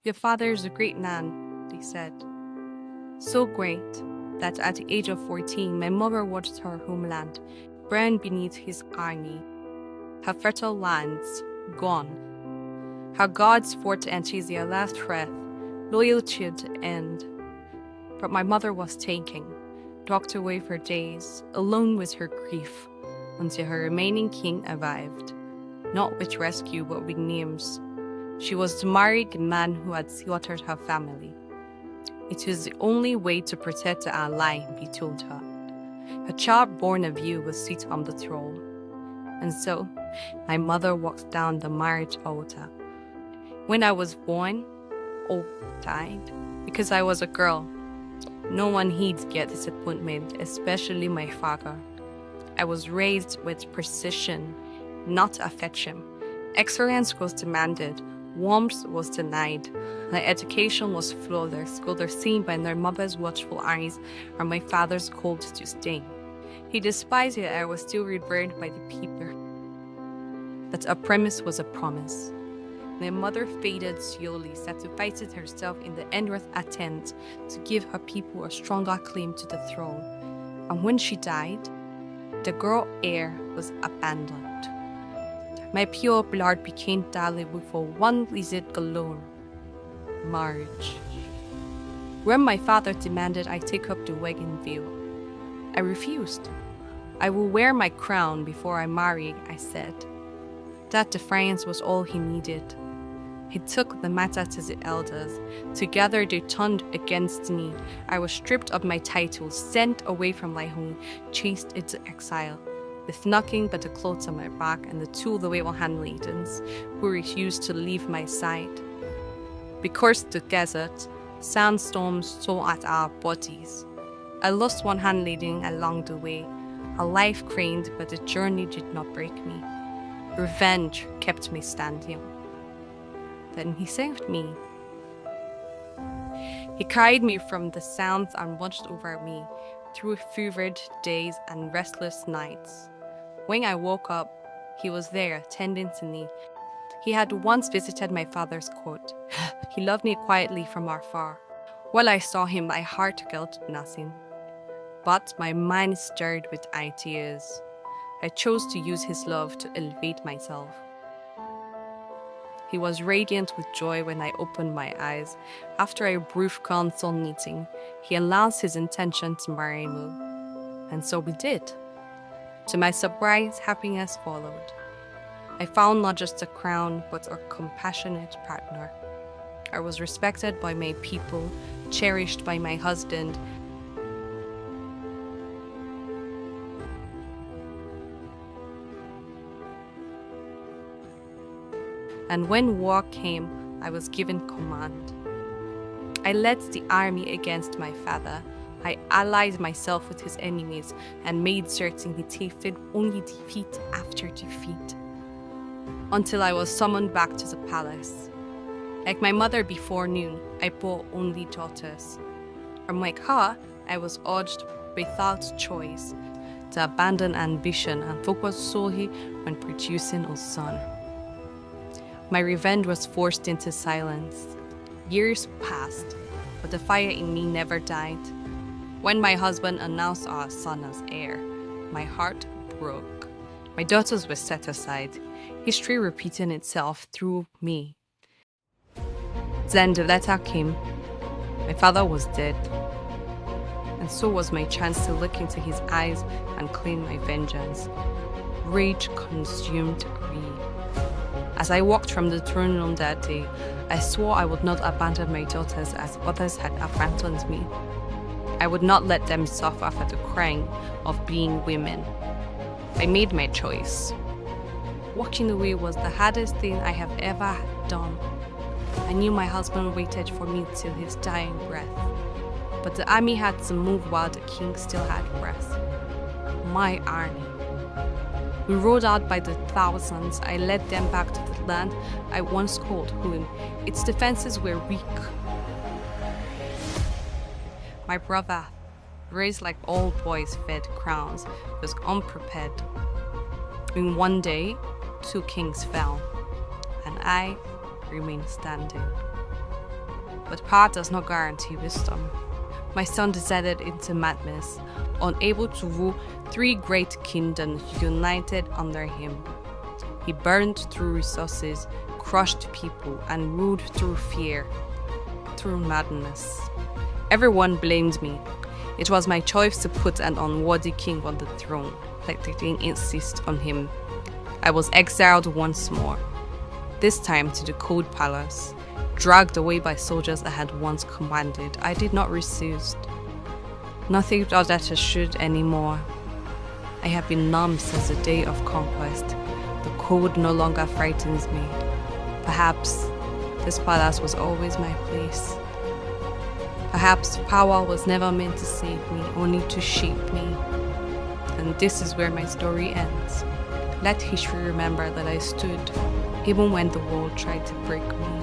Your father is a great man, they said. So great that at the age of 14, my mother watched her homeland burn beneath his army, her fertile lands gone, her gods fought to chase their last breath, loyalty to the end. But my mother was taken, docked away for days, alone with her grief, until her remaining king arrived, not with rescue but with names. She was to marry the man who had slaughtered her family. It was the only way to protect our line, we told her. Her child born of you will sit on the throne. And so, my mother walked down the marriage altar. When I was born, all died, because I was a girl. No one heeds their disappointment, especially my father. I was raised with precision, not affection. Excellence was demanded. Warmth was denied. My education was flawless, whether seen by their mother's watchful eyes or my father's cold disdain. He despised it, I was still revered by the people. That a premise was a promise. My mother faded slowly, sacrificing herself in the endless attempt to give her people a stronger claim to the throne. And when she died, the girl heir was abandoned. My pure blood became valuable for one reason alone: marriage. When my father demanded I take up the wedding veil, I refused. I will wear my crown before I marry, I said. That defiance was all he needed. He took the matter to the elders. Together they turned against me. I was stripped of my title, sent away from my home, chased into exile, with nothing but the clothes on my back and the two loyal handmaidens who refused to leave my side. Because the desert, sandstorms tore at our bodies. I lost one handmaiden along the way. Her life craned, but the journey did not break me. Revenge kept me standing. Then he saved me. He carried me from the sounds and watched over me through fevered days and restless nights. When I woke up, he was there, tending to me. He had once visited my father's court. He loved me quietly from afar. While I saw him, my heart felt nothing. But my mind stirred with ideas. I chose to use his love to elevate myself. He was radiant with joy when I opened my eyes. After a brief council meeting, he announced his intention to marry me. And so we did. To my surprise, happiness followed. I found not just a crown, but a compassionate partner. I was respected by my people, cherished by my husband. And when war came, I was given command. I led the army against my father. I allied myself with his enemies and made certain he tasted only defeat after defeat. Until I was summoned back to the palace. Like my mother before noon, I bore only daughters. From like her, I was urged without choice to abandon ambition and focus solely on producing a son. My revenge was forced into silence. Years passed, but the fire in me never died. When my husband announced our son as heir, my heart broke. My daughters were set aside, history repeating itself through me. Then the letter came. My father was dead, and so was my chance to look into his eyes and claim my vengeance. Rage consumed me. As I walked from the throne room that day, I swore I would not abandon my daughters as others had abandoned me. I would not let them suffer for the crime of being women. I made my choice. Walking away was the hardest thing I have ever done. I knew my husband waited for me till his dying breath. But the army had to move while the king still had breath. My army. We rode out by the thousands. I led them back to the land I once called home. Its defenses were weak. My brother, raised like all boys fed crowns, was unprepared. In one day, 2 kings fell, and I remained standing. but power does not guarantee wisdom. My son descended into madness, unable to rule 3 great kingdoms united under him. He burned through resources, crushed people, and ruled through fear, through madness. Everyone blamed me. It was my choice to put an unworthy king on the throne, like they didn't insist on him. I was exiled once more, this time to the cold palace. Dragged away by soldiers I had once commanded, I did not resist. Nothing felt that I should anymore. I have been numb since the day of conquest. The cold no longer frightens me. Perhaps this palace was always my place. Perhaps power was never meant to save me, only to shape me. And this is where my story ends. Let history remember that I stood, even when the world tried to break me.